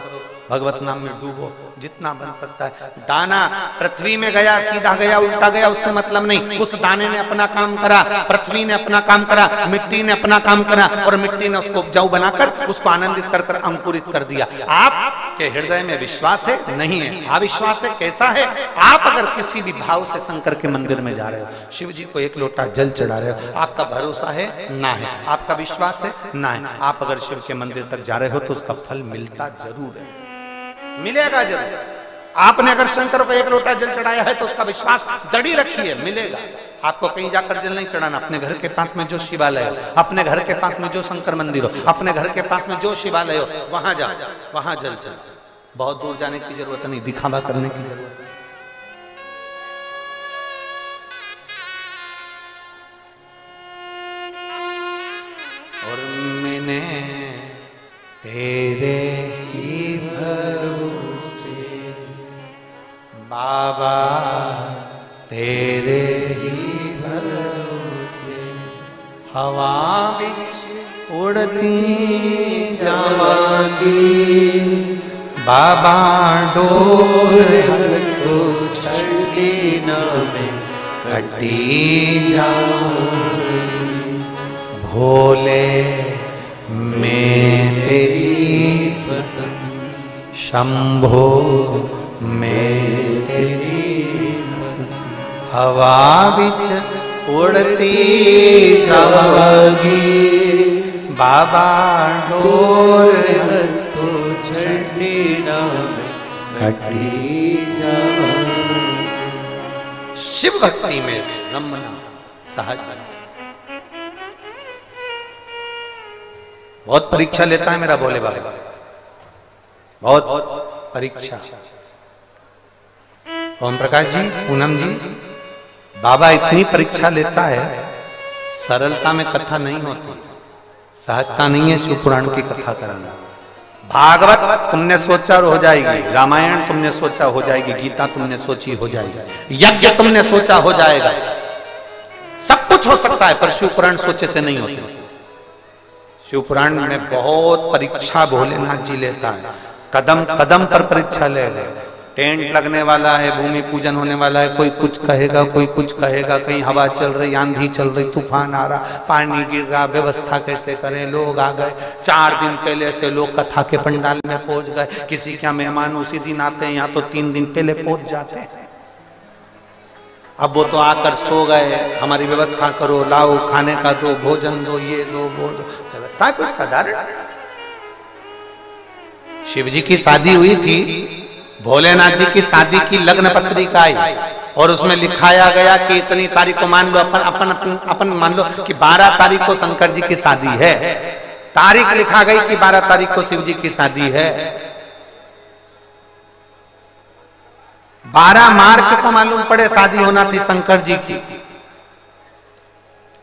भगवत नाम में डूबो, जितना बन सकता है। दाना पृथ्वी में गया, सीधा गया, उल्टा गया, उससे मतलब नहीं। उस दाने ने अपना काम करा, पृथ्वी ने अपना काम करा, मिट्टी ने अपना काम करा, और मिट्टी ने उसको उपजाऊ बनाकर उसको आनंदित कर कर अंकुरित कर दिया। आपके हृदय में विश्वास है? नहीं है। अविश्वास है? कैसा है? आप अगर किसी भी भाव से शंकर के मंदिर में जा रहे हो, शिव जी को एक लोटा जल चढ़ा रहे हो, आपका भरोसा है? ना है। आपका विश्वास है? ना है। आप अगर शिव के मंदिर तक जा रहे हो तो उसका फल मिलता जरूर है, मिलेगा जरूर। आपने अगर शंकर को एक लोटा जल चढ़ाया है तो उसका विश्वास दृढ़ रखिए, मिलेगा। आपको कहीं जाकर जल नहीं चढ़ाना, अपने घर के पास में जो शिवालय हो, अपने घर के पास में जो शंकर मंदिर हो, अपने घर के पास में जो शिवालय हो, वहां जाओ, वहां जल चढ़ाओ। बहुत दूर जाने की जरूरत नहीं, दिखावा करने की जरूरत नहीं। और मैंने तेरे ही भरोसे बाबा, तेरे ही भरोसे हवा बिच उड़ती जावांगी, बाबा डोर तो छड़ी न में कटी जावांगी, भोले मैं तेरी बदन, शंभो मैं तेरी बदन, हवा बिच उड़ती जावांगी, बाबा डोर तो छड़ी न कटी जावांगी। शिव भक्ति में रमना सहज। बहुत परीक्षा लेता है मेरा भोले बाबा, बहुत परीक्षा। ओम प्रकाश जी, पूनम जी, बाबा इतनी परीक्षा लेता है, सरलता में कथा नहीं होती, सहजता नहीं है शिव पुराण की कथा कराना। भागवत तुमने सोचा हो जाएगी, रामायण तुमने सोचा हो जाएगी, गीता तुमने सोची हो जाएगी, यज्ञ तुमने सोचा हो जाएगा, सब कुछ हो सकता है, पर शिव पुराण सोचे से नहीं होते। शिव पुराण में बहुत परीक्षा भोलेनाथ जी लेता है, कदम कदम पर परीक्षा लेगा। टेंट लगने वाला है, भूमि पूजन होने वाला है, कोई कुछ कहेगा, कोई कुछ कहेगा, कहीं हवा चल रही, आंधी चल रही, तूफान आ रहा, पानी गिर रहा, व्यवस्था कैसे करें। लोग आ गए, 4 दिन पहले से लोग कथा के पंडाल में पहुंच गए, किसी क्या मेहमान उसी दिन आते हैं, यहाँ तो 3 दिन पहले पहुंच जाते हैं। अब वो तो आकर सो गए, हमारी व्यवस्था करो, लाओ खाने का दो, भोजन दो, ये दो वो दो, व्यवस्था कुछ साधारण। शिव जी की शादी हुई थी, भोलेनाथ जी की शादी की लग्न पत्रिका आई और उसमें लिखाया गया कि इतनी तारीख को मान लो, अपन मान लो कि 12 तारीख को शंकर जी की शादी है। तारीख लिखा गई कि 12 तारीख को शिव जी की शादी है। 12 मार्च को मालूम पड़े शादी होना थी शंकर जी की,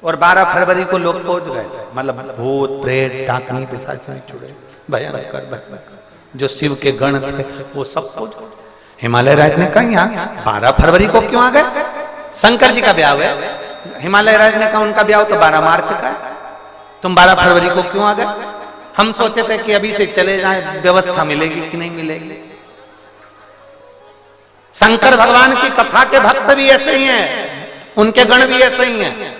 और 12 फरवरी को लोग पहुंच गए थे। मतलब भूत प्रेत डाकनी पिशाच जुड़े, भयंकर जो शिव के गण थे वो सब पहुंच गए। हिमालय राज ने कहा यहाँ 12 फरवरी को क्यों आ गए? शंकर जी का ब्याह है। हिमालय राज ने कहा उनका ब्याह तो 12 मार्च का है, तुम 12 फरवरी को क्यों आ गए? हम सोचे थे कि अभी से चले जाएं, व्यवस्था मिलेगी कि नहीं मिलेगी। शंकर भगवान की कथा के भक्त भी ऐसे ही हैं, उनके गण भी ऐसे ही हैं।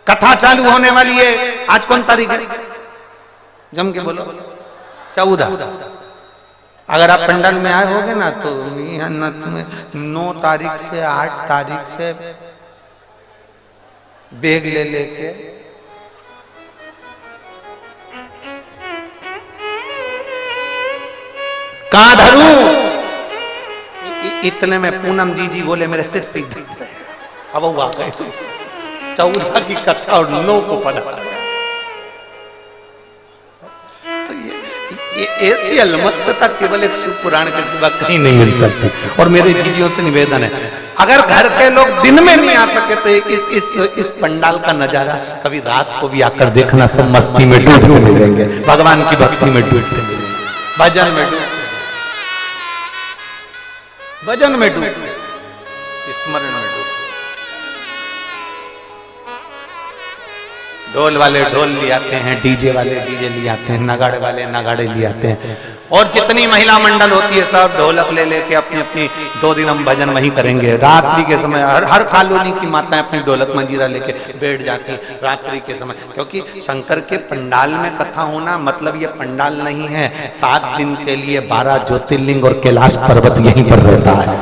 कथा चालू होने वाली है, आज कौन तारीख है? जम के बोलो, 14। अगर आप पंडाल में आए होगे ना तो यहाँ ना तुम्हें 9 तारीख से 8 तारीख से बैग ले लेके कहां धरूं, इतने में पूनम जी बोले मेरे सिर पे दर्द है। अब वो आ गए 14 की कथा और 9 को पढ़ा। ये ऐसी अलमस्तता केवल एक शिव पुराण के सिवा कहीं नहीं मिल सकती। और मेरे जीजियों से निवेदन है, अगर घर के लोग दिन में नहीं आ सके तो इस पंडाल का नजारा कभी रात को भी आकर देखना, सब मस्ती में डूबते मिलेंगे, भगवान की भक्ति में डूबते मिलेंगे, भजन में डूबते, भजन में डूबते, स्मरण में डूबते। ढोल वाले ढोल ले आते हैं, डीजे वाले डीजे ले आते हैं, नगाड़े वाले नगाड़े ले आते हैं, और जितनी महिला मंडल होती है सब ढोलक ले लेके अपनी अपनी 2 दिन हम भजन वहीं करेंगे। रात्रि के समय हर कॉलोनी की माताएं अपनी ढोलक मंजीरा लेके बैठ जाती रात्रि के समय, क्योंकि शंकर के पंडाल में कथा होना मतलब ये पंडाल नहीं है, 7 दिन के लिए 12 ज्योतिर्लिंग और कैलाश पर्वत यहीं पर रहता है।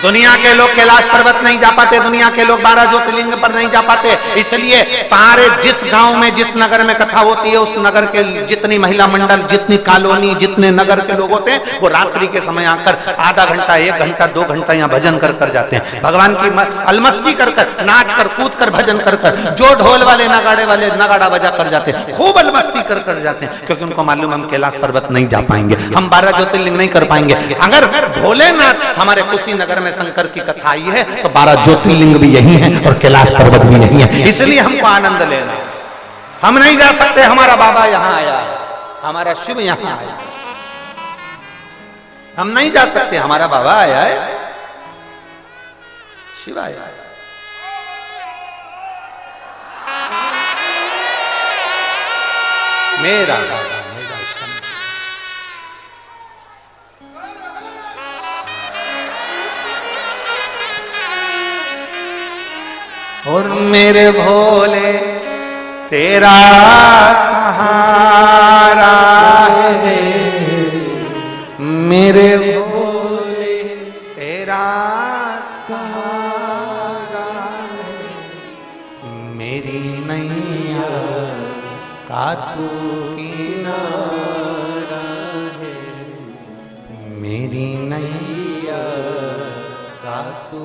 दुनिया के लोग कैलाश पर्वत नहीं जा पाते, दुनिया के लोग 12 ज्योतिर्लिंग पर नहीं जा पाते, इसलिए सारे जिस गांव में जिस नगर में कथा होती है उस नगर के जितनी महिला मंडल, जितनी कॉलोनी, जितने नगर के लोग होते हैं वो रात्रि के समय आकर आधा घंटा 1 घंटा 2 घंटा यहाँ भजन कर कर जाते हैं, भगवान की अलमस्ती कर कर, नाच कर कूद कर भजन कर कर, जो ढोल वाले नगाड़े वाले नगाड़ा बजा कर जाते हैं खूब अलमस्ती कर कर जाते हैं, क्योंकि उनको मालूम हम कैलाश पर्वत नहीं जा पाएंगे, हम 12 ज्योतिर्लिंग नहीं कर पाएंगे। अगर भोलेनाथ हमारे कुशीनगर में शंकर की कथा आई है तो 12 ज्योतिर्लिंग भी यही है और कैलाश पर्वत भी यही है, इसलिए हमको आनंद लेना। हम नहीं जा सकते, हमारा बाबा यहां आया, हमारा शिव यहां आया, हम नहीं जा सकते, हमारा बाबा आया है, शिव आया है। मेरा और मेरे भोले तेरा सहारा है, मेरे भोले तेरा सहारा है, मेरी नैया का तू किनारा है, मेरी नैया का तू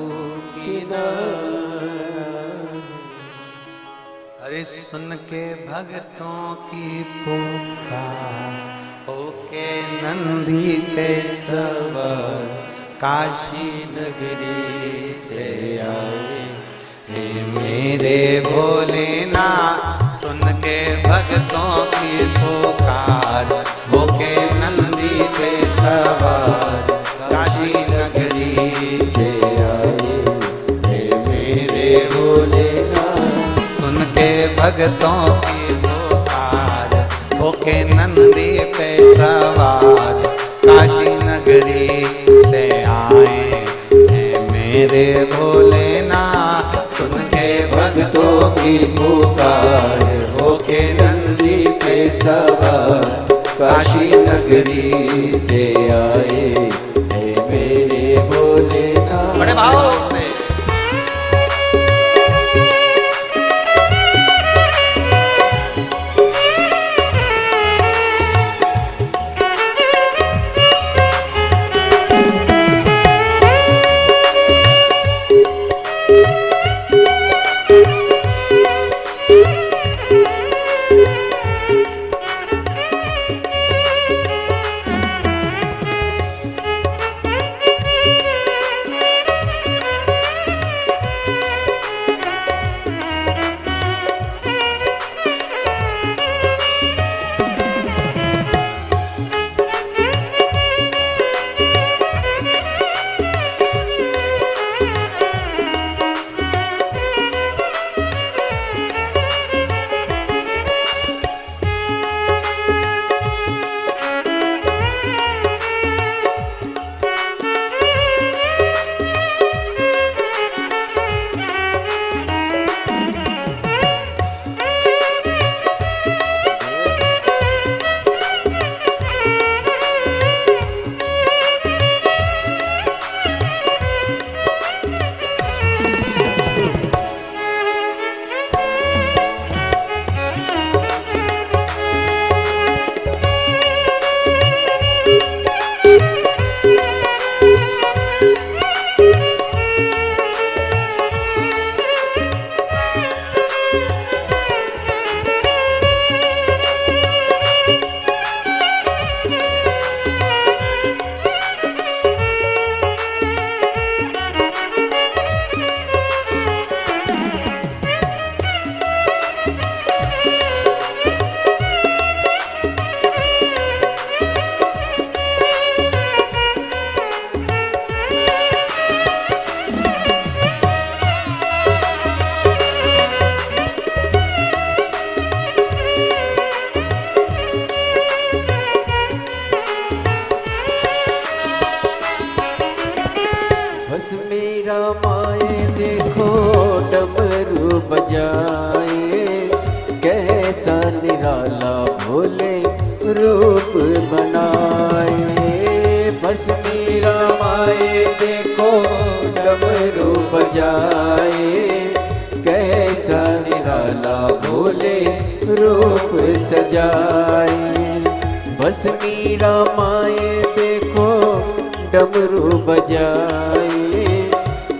किनारा। अरे सुन के भक्तों की पुकार, होके नंदी पे सवार, काशी नगरी से आए हे मेरे भोलेनाथ। सुन के भक्तों की पुकार, होके नंदी पे सवार, काशी नगरी से आए हे मेरे भोलेनाथ। सुन के भक्तों की पुकार, होके नंदी पे सवार, काशी नगरी से आए हैं मेरे भोलेनाथ। सुन के भक्तों की पुकार, होके नंदी पे सवार, काशी नगरी से आए हैं मेरे भोलेनाथ। बड़े भाव से रमाए देखो डमरू बजाए, कैसा निराला भोले रूप बनाए। भस्मी रमाए देखो डमरू बजाए, कैसा निराला भोले रूप सजाए। भस्मी रमाए देखो डमरू बजाए,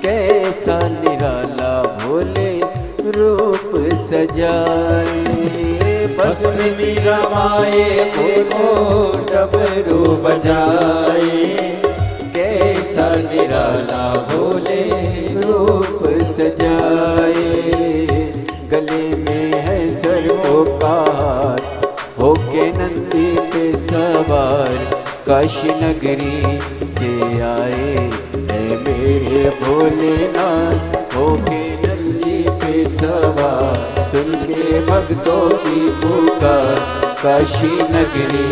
कैसा निराला भोले रूप सजाए। भस्मी रमाए देखो डमरू बजाए, कैसा निराला भोले रूप सजाए। गले में है सर्पों का हार, होके नंदी पे सवार, काशी नगरी से आए है मेरे भोलेनाथ। होके नंदी पे सवार, सुन के भक्तों की पुकार, काशी नगरी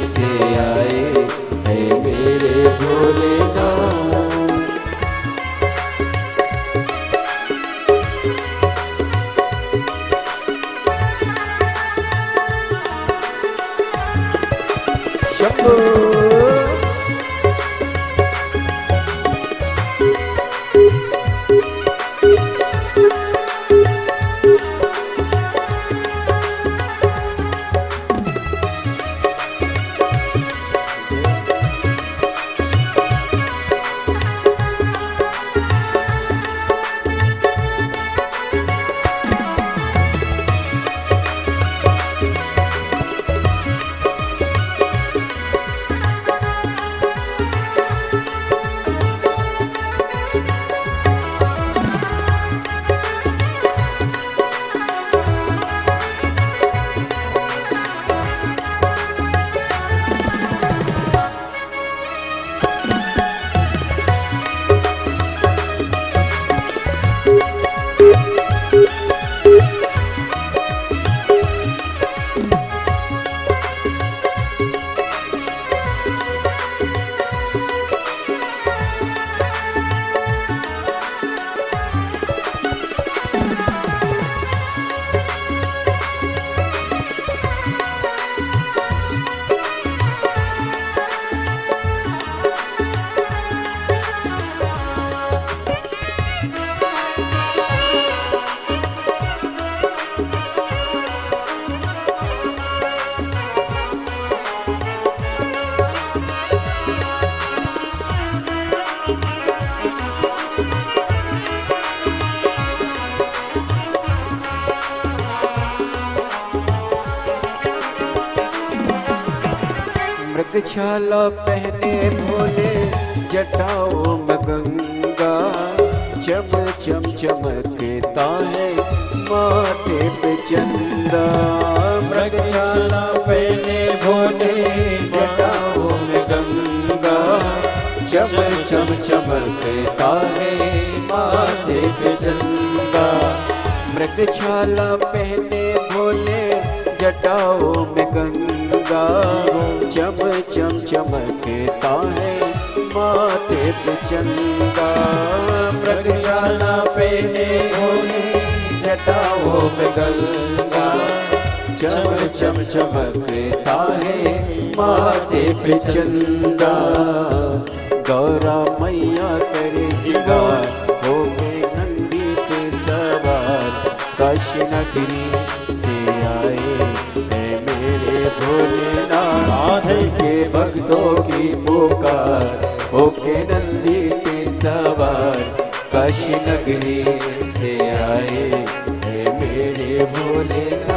से आए है मेरे भोलेनाथ। मृगछाला पहने भोले जटाओं में गंगा, चम चम चमकता है माथे पे चंदा। मृगछाला पहने भोले जटाओं में गंगा, चम चम चमकता है माथे पे चंदा। मृगछाला पहने भोले जटाओं में गंगा, चम चम चमकता है माथे पे चंदा। मृगशाला पहने भोले जटाओं में गंगा, चम चम चमकता है माथे पे चंदा। गौरा मैया करे सिंगार, हो गए नंदी पे सवार, काशी नगरी से आए है मेरे भोलेनाथ। के भक्तों की पुकार, होके नंदी पे सवार, काशी नगरी से आए है मेरे भोलेनाथ।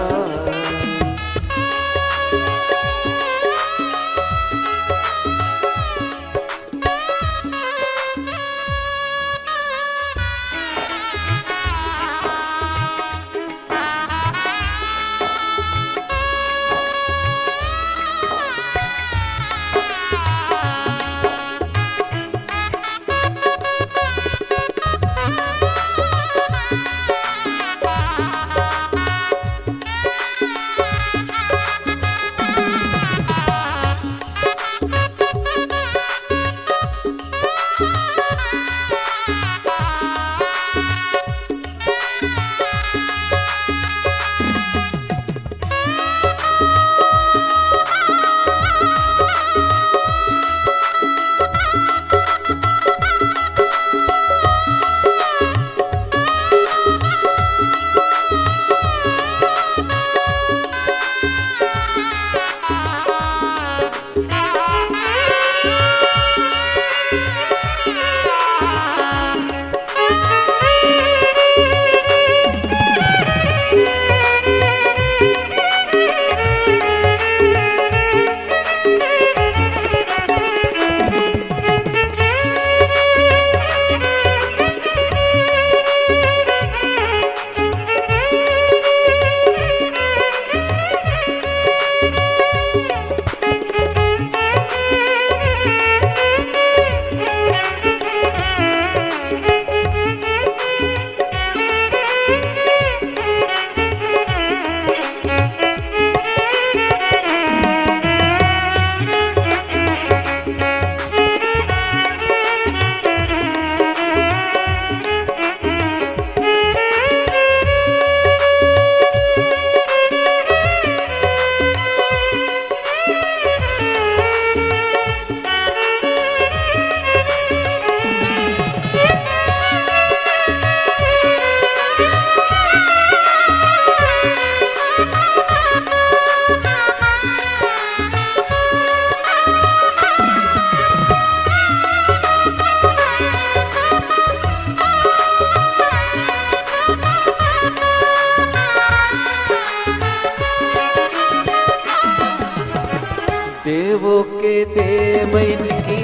देव इनकी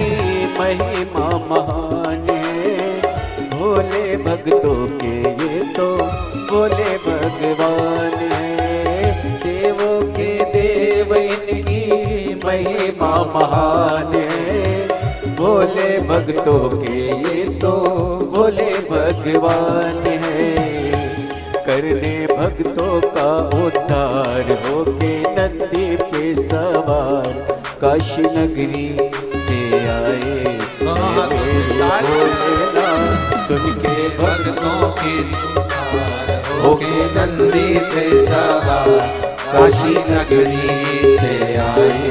महिमा महान है। भोले भक्तों के ये तो भोले भगवान है। देवों के देव इनकी महिमा महान है। भोले भक्तों के ये तो भोले भगवान है। करने भक्तों का उद्धार होके नंदी पे सवार काशी नगरी से आए मेरे भोलेनाथ। सुन के भक्तों की होके नंदी पे सवार काशी नगरी से आए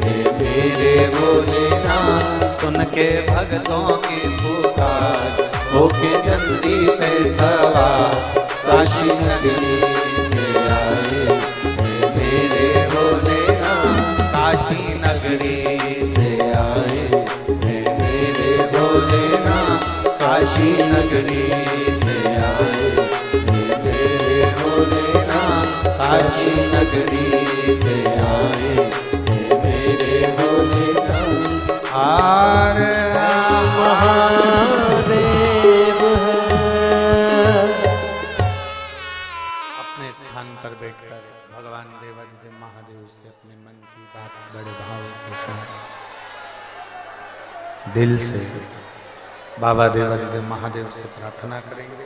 मेरे भोलेनाथ। सुन के भक्तों की पुकार होके नंदी पे सवार काशी नगरी से आए मेरे भोलेनाथ। काशी नगरी से आए मेरे भोलेनाथ। काशी नगरी से आए मेरे भोलेनाथ। काशी नगरी से आए मेरे भोलेनाथ। हर महादेव अपने स्थान पर बैठकर भगवान देवाधिदेव महादेव से अपने मन की बात बड़े भाव के साथ दिल से बाबा देवाधिदेव महादेव से प्रार्थना करेंगे।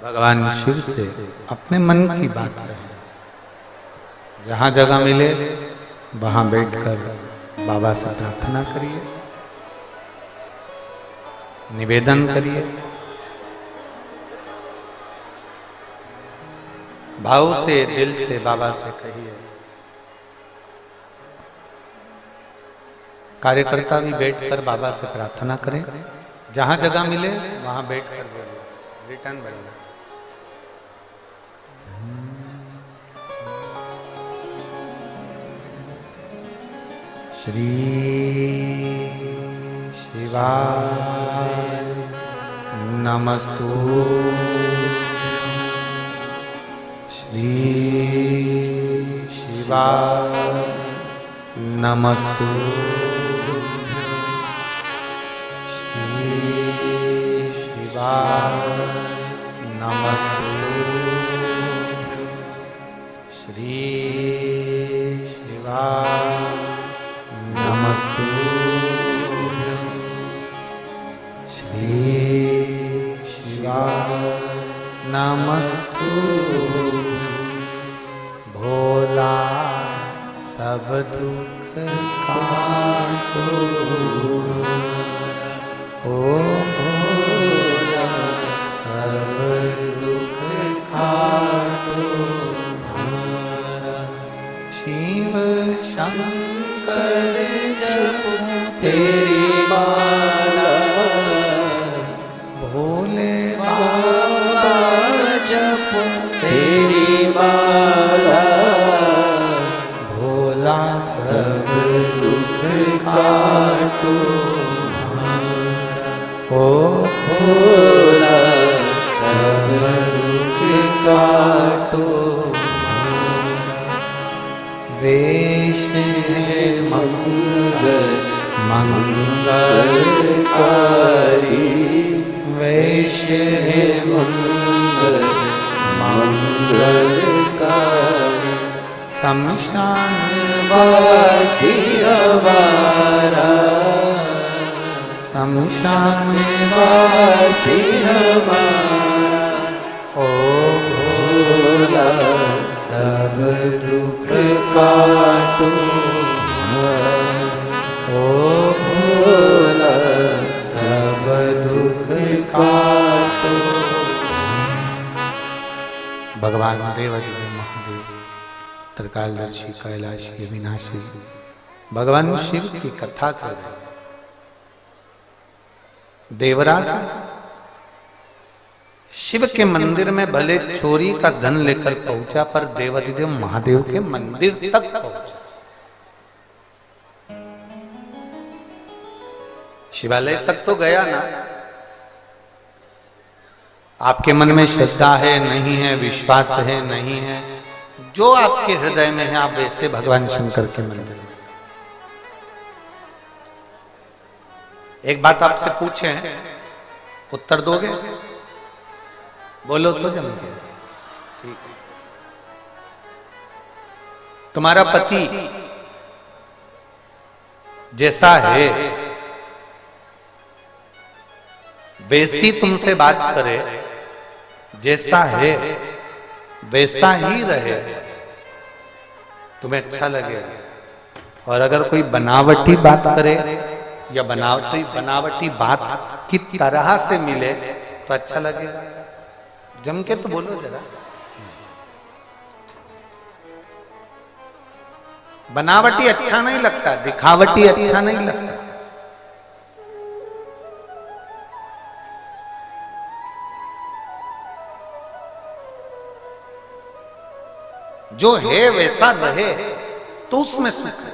भगवान शिव से अपने मन की बात करें। जहां जगह मिले वहां बैठकर बाबा से प्रार्थना करिए, निवेदन करिए, भाव से दिल से बाबा से कहिए। कार्यकर्ता भी बैठकर बाबा से प्रार्थना करें। जहां जगह मिले वहां बैठकर बोलिए, रिटर्न बढ़िया। श्री शिवाय नमस्तु। श्री शिवाय नमस्तु। श्री शिवाय नमस्तु। श्री शिवाय नमस्तु। श्री शिवाय नमस्तु। भोला सब दुख काटो, ओ भोला सब दुख काटो। शिव शंकर जपो तेरी माला, भोले बाबा जपो तेरी माला। भोला सब दुख काटो, ओ भोला सब दुख काटो। वेश है मंगल मंगलकारी, वेश है मंगल मंगलकारी। शमशान वासी हमारा, शमशान वासी हमारा। ओ भोला सब दुख काटो, ओ भोला सब दुख काटो। भगवान देवाधिदेव महादेव त्रिकालदर्शी कैलाशी अविनाशी भगवान शिव की कथा कर रहे। देवराज शिव के मंदिर में भले चोरी का धन लेकर पहुंचा, पर देवाधिदेव महादेव के मंदिर तक पहुंचा। शिवालय तक तो गया ना। आपके मन में श्रद्धा है नहीं है, विश्वास है नहीं है, जो आपके हृदय में है आप वैसे भगवान शंकर के मंदिर में। एक बात आपसे पूछे, उत्तर दोगे? बोलो तो जम के। ठीक। तुम्हारा पति जैसा है वैसी तुमसे बात करे, जैसा है वैसा ही रहे, तुम्हें अच्छा लगेगा। और अगर कोई बनावटी बात करे या बनावटी बात की तरह से मिले तो अच्छा लगेगा। जम के तो बोलो जरा। बनावटी अच्छा नहीं लगता, दिखावटी अच्छा नहीं लगता। जो है वैसा रहे तो उसमें सुख है,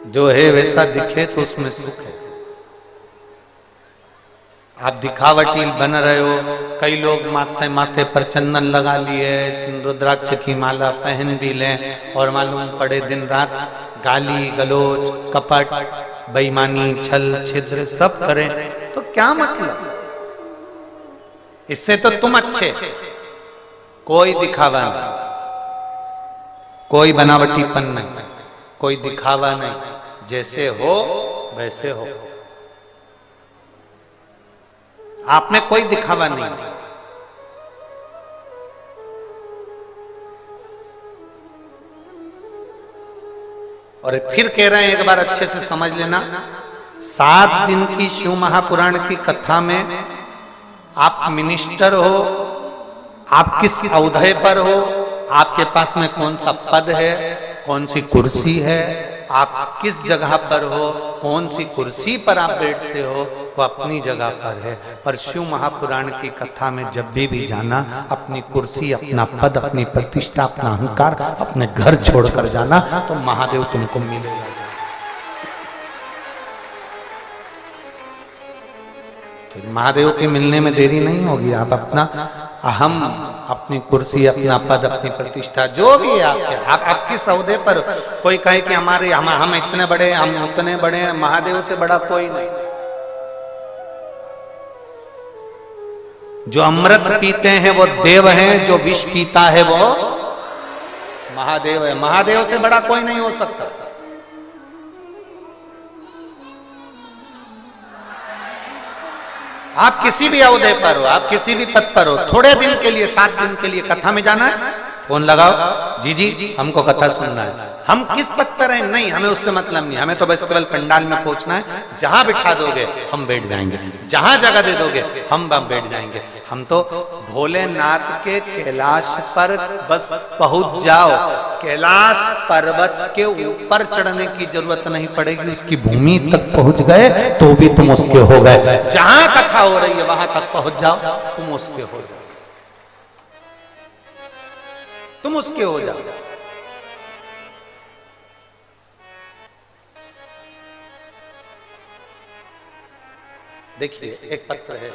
जो है वैसा दिखे तो उसमें सुख है। आप दिखावटी बन रहे हो, कई लोग माथे माथे पर चंदन लगा लिए, रुद्राक्ष की माला पहन भी लें और मालूम पड़े दिन रात गाली गलोच कपट बेईमानी छल छिद्र सब करें तो क्या मतलब? इससे तो तुम अच्छे। कोई दिखावा नहीं, कोई बनावटीपन नहीं, कोई दिखावा नहीं, जैसे हो वैसे हो। आप में कोई दिखावा नहीं। और फिर कह रहे हैं, एक बार अच्छे से समझ लेना, 7 दिन की शिव महापुराण की कथा में आप मिनिस्टर हो, आप किस औहदे पर हो, आपके पास में कौन सा पद है, कौन सी कुर्सी है, आप किस जगह पर हो, कौन सी कुर्सी पर आप बैठते हो, वो अपनी जगह पर है। पर शिव महापुराण की कथा में जब भी जाना, अपनी कुर्सी, अपना पद, अपनी प्रतिष्ठा, अपना अहंकार, अपने घर छोड़कर जाना, तो महादेव तुमको मिलेगा। तो महादेव के मिलने में देरी नहीं होगी। आप अपना अहम, अपनी कुर्सी, अपना पद, अपनी प्रतिष्ठा, जो भी है आपके, आप किस औहदे पर, कोई कहे कि हमारे हम इतने बड़े, हम उतने बड़े हैं, महादेव से बड़ा कोई नहीं। जो अमृत पीते हैं वो देव हैं, जो विष पीता है वो महादेव है। महादेव से बड़ा कोई नहीं हो सकता। आप किसी भी औहदे पर हो, आप किसी भी पद पर हो, थोड़े दिन के लिए, 7 दिन के लिए कथा में जाना है, फोन लगाओ, जी हमको कथा सुनना है। हम किस पद पर हैं नहीं, हमें उससे मतलब नहीं, हमें तो बस केवल पंडाल में पहुंचना है। जहां बिठा दोगे हम बैठ जाएंगे, जहां जगह दे दोगे हम बैठ जाएंगे। हम तो भोलेनाथ के कैलाश पर बस पहुंच जाओ, कैलाश पर्वत के ऊपर चढ़ने की जरूरत नहीं पड़ेगी, उसकी भूमि तक पहुंच गए तो भी तुम उसके हो गए। जहां कथा हो रही है वहां तक पहुंच जाओ, तुम उसके हो जाओ, तुम उसके हो जाओ। देखिए एक पत्र है,